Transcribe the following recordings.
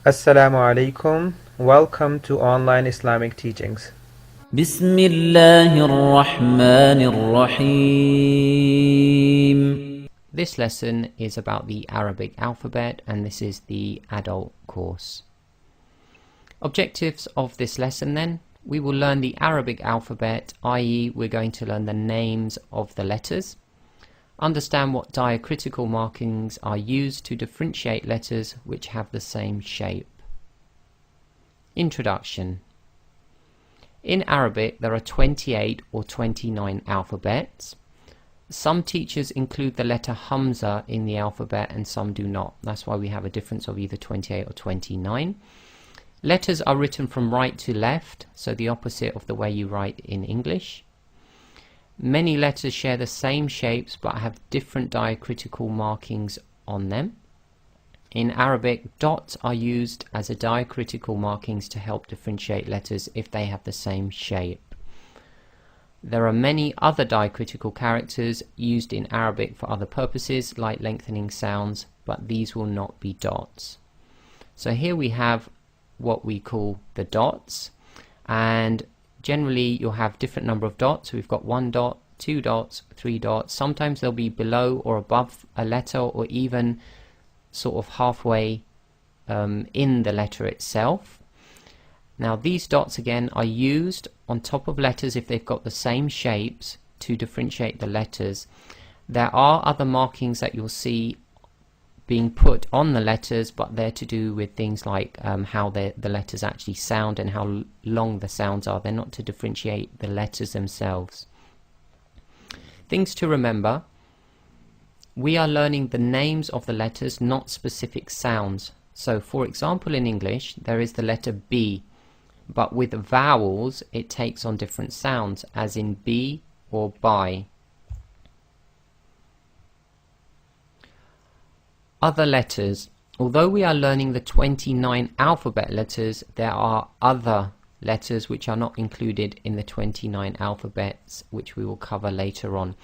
Assalamu alaikum. Welcome to Online Islamic Teachings. بسم الله الرحمن الرحيم. This lesson is about the Arabic alphabet, and this is the adult course. Objectives of this lesson then: we will learn the Arabic alphabet, i.e. we're going to learn the names of the letters, understand what diacritical markings are used to differentiate letters which have the same shape. Introduction. In Arabic there are 28 or 29 alphabets. Some teachers include the letter Hamza in the alphabet and some do not. That's why we have a difference of either 28 or 29. Letters are written from right to left, so the opposite of the way you write in English. Many letters share the same shapes but have different diacritical markings on them. In Arabic, dots are used as a diacritical markings to help differentiate letters if they have the same shape. There are many other diacritical characters used in Arabic for other purposes, like lengthening sounds, but these will not be dots. So here we have what we call the dots, and generally you'll have different number of dots. So we've got 1 dot, 2 dots, 3 dots. Sometimes they'll be below or above a letter, or even sort of halfway in the letter itself. Now these dots again are used on top of letters if they've got the same shapes to differentiate the letters. There are other markings that you'll see being put on the letters, but they're to do with things like how the letters actually sound and how long the sounds are. They're not to differentiate the letters themselves. Things to remember: we are learning the names of the letters, not specific sounds. So for example, in English there is the letter B, but with vowels it takes on different sounds, as in B or by. Other letters. Although we are learning the 29 alphabet letters, there are other letters which are not included in the 29 alphabets, which we will cover later on.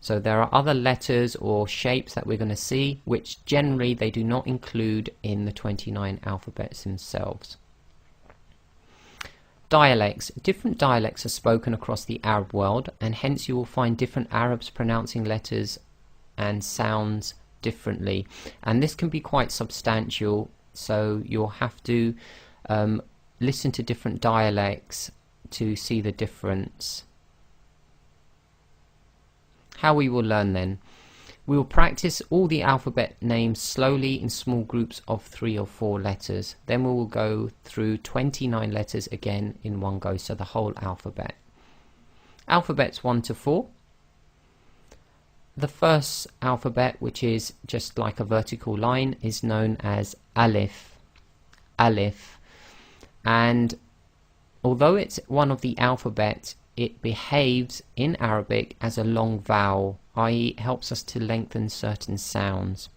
So there are other letters or shapes that we're going to see, which generally they do not include in the 29 alphabets themselves. Dialects. Different dialects are spoken across the Arab world, and hence you will find different Arabs pronouncing letters and sounds differently, and this can be quite substantial, so you'll have to listen to different dialects to see the difference. How we will learn then: we will practice all the alphabet names slowly in small groups of 3 or 4 letters. Then we will go through 29 letters again in one go, so the whole alphabet. Alphabets 1 to 4. The first alphabet, which is just like a vertical line, is known as Alif. Alif. And although it's one of the alphabets, it behaves in Arabic as a long vowel, i.e. it helps us to lengthen certain sounds.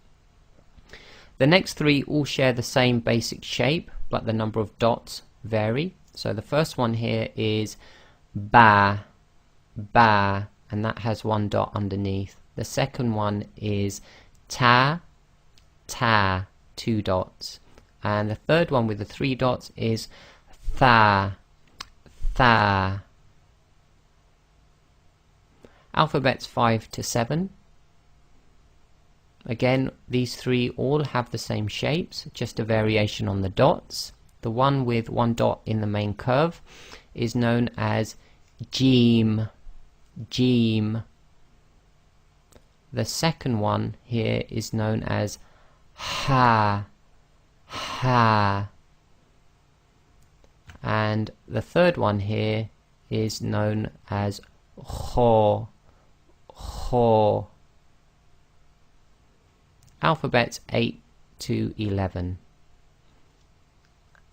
The next 3 all share the same basic shape, but the number of dots vary. So the first one here is Ba, Ba, and that has 1 dot underneath. The second one is Ta, Ta, 2 dots. And the third one with the 3 dots is Tha, Tha. Alphabets 5 to 7. Again, these 3 all have the same shapes, just a variation on the dots. The one with 1 dot in the main curve is known as Jim, Jim. The second one here is known as Ha, Ha. And the third one here is known as Kho, Kho. Alphabets 8 to 11.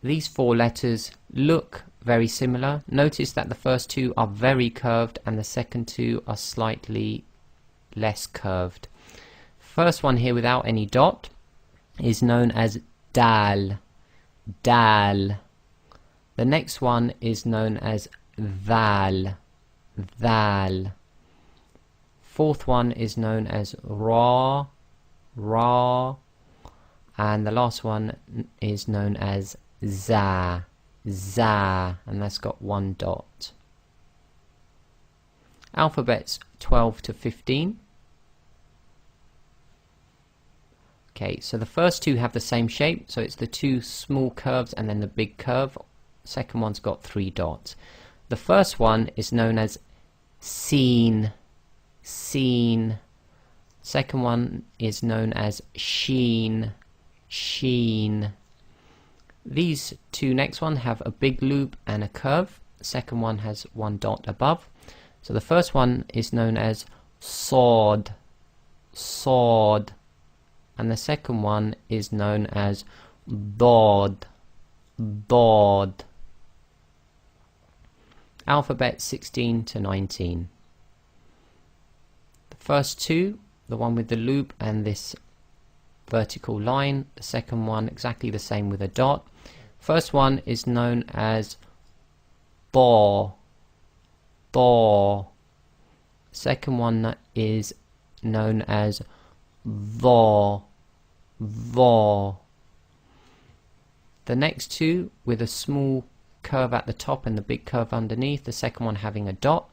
These 4 letters look very similar. Notice that the first 2 are very curved and the second 2 are slightly less curved. First one here without any dot is known as Dal, Dal. The next one is known as Dhal, Dhal. Fourth one is known as Ra, Ra. and the last one is known as za, and that's got 1 dot. Alphabets 12 to 15. Okay, so the first two have the same shape, so it's the two small curves and then the big curve. Second one's got 3 dots. The first one is known as seen. Second one is known as sheen. These two next one have a big loop and a curve. The second one has 1 dot above. So the first one is known as sword, and the second one is known as dod. Alphabet 16 to 19. The first two, the one with the loop and this vertical line, the second one exactly the same with a dot. First one is known as bo. Second one is known as the. The next two with a small curve at the top and the big curve underneath, the second one having a dot,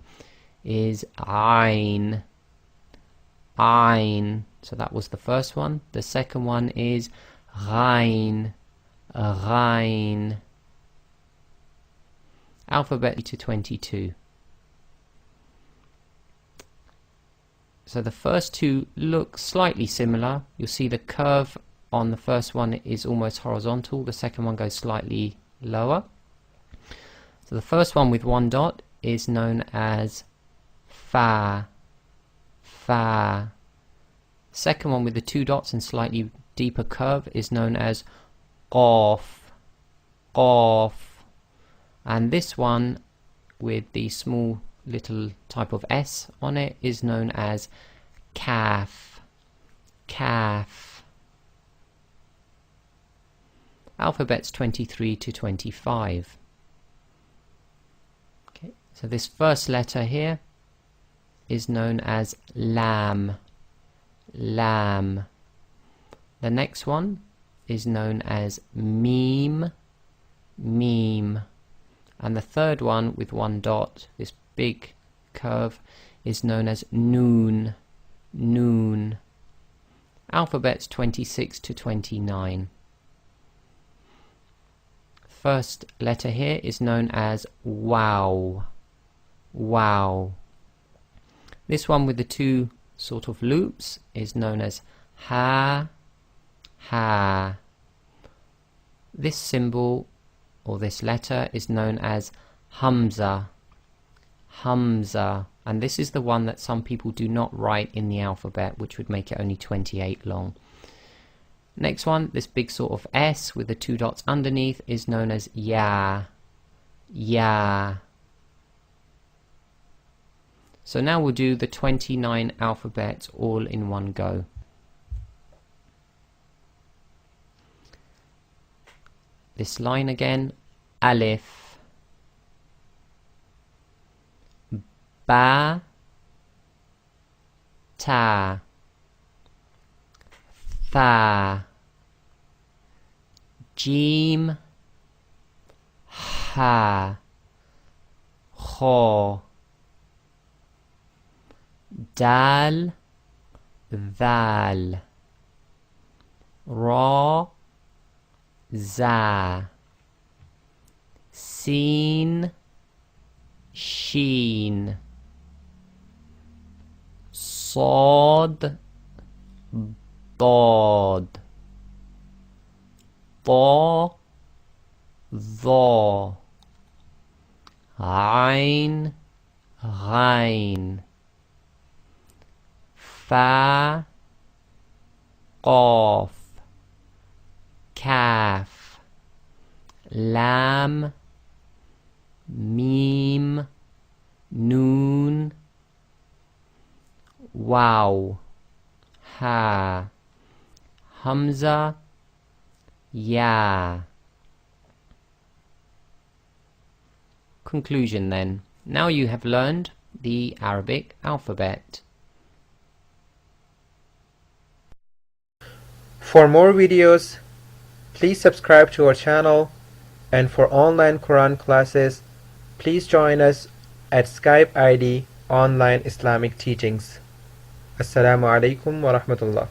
is ein. So that was the first one. The second one is rein. Alphabet to 22. So the first two look slightly similar. You'll see the curve on the first one is almost horizontal, the second one goes slightly lower. So the first one with 1 dot is known as fa. Second one with the 2 dots and slightly deeper curve is known as qaf. And this one with the small little type of S on it is known as kaf. Alphabets 23 to 25. Okay, so this first letter here is known as lam. The next one is known as meme. And the third one with 1 dot, this big curve, is known as noon. Alphabets 26 to 29. First letter here is known as wow. This one with the 2 sort of loops is known as ha. This symbol or this letter is known as hamza, and this is the one that some people do not write in the alphabet, which would make it only 28 long. Next one, this big sort of S with the 2 dots underneath, is known as ya. So now we'll do the 29 alphabets all in one go. This line again: alif, ba, ta, tha, jim, ha, kha, dal, dhal, ra, za, sin, sheen, صاد ضاد ضا ظا عين غين فا قاف كاف لام ميم نون واو ha, hamza, ya. Conclusion then. Now you have learned the Arabic alphabet. For more videos, please subscribe to our channel, and for online Quran classes, please join us at Skype ID Online Islamic Teachings. Assalamu alaikum wa rahmatullah.